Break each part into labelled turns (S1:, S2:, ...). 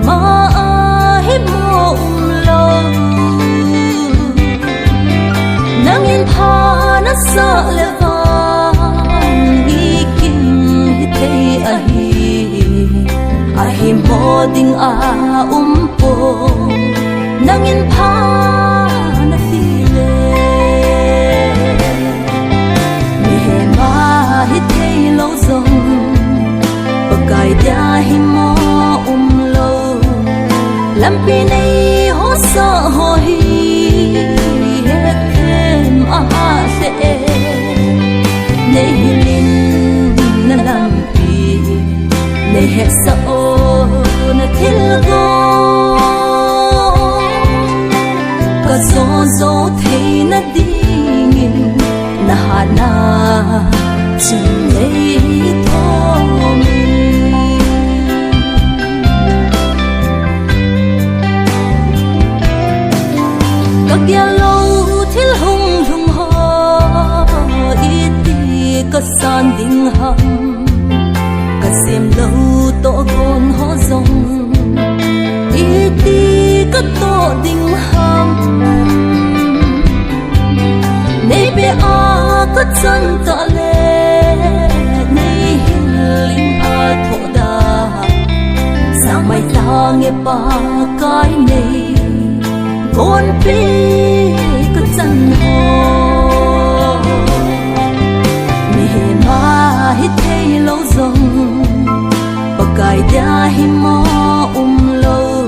S1: hi mo lo nang in pha na sa le van ikin thei a hi mo ding a po nang in pha na ti le mi he ma hi thei lo zong pakai dia hi mo lo lam pi nei ho sa ho hi he kem a ha se nei lin na lam pi nei he sa o na thil go ka zo zo thei na ding na ha na chân nei tho mi ya lâu thil hung hung ho iti ka san ding ham ka sem lâu to gon ho zong iti ka to ding ham nei be a ka chan ta le nei ling a tho da sa mai ta nge pa kai nei con pi cái chân ho mi ma hi thei lo zong pakai dia hi mo lo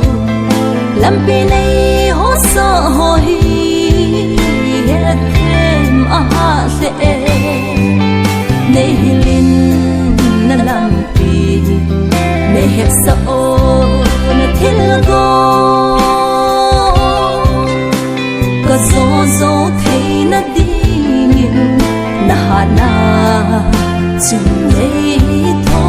S1: lam pi nei ho sa ho hi he kem a ha se nei lin na lam pi nei he sa o na thil go ka zo zo thei na ding na ha na chung nei tho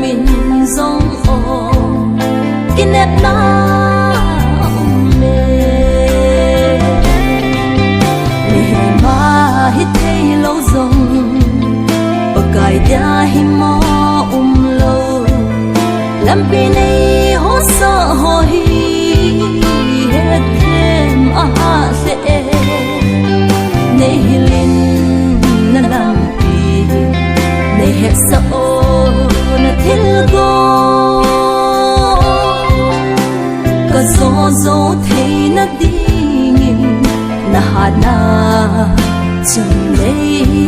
S1: min min zong o kinet na me mi ma hi thei lo zong pakai dia hi mo lo lam pi nei ho sa ho hi he kem a ha se nei lin na lam pi nei he sa o na thil go ka zo zo thei na ding na ha na chung nei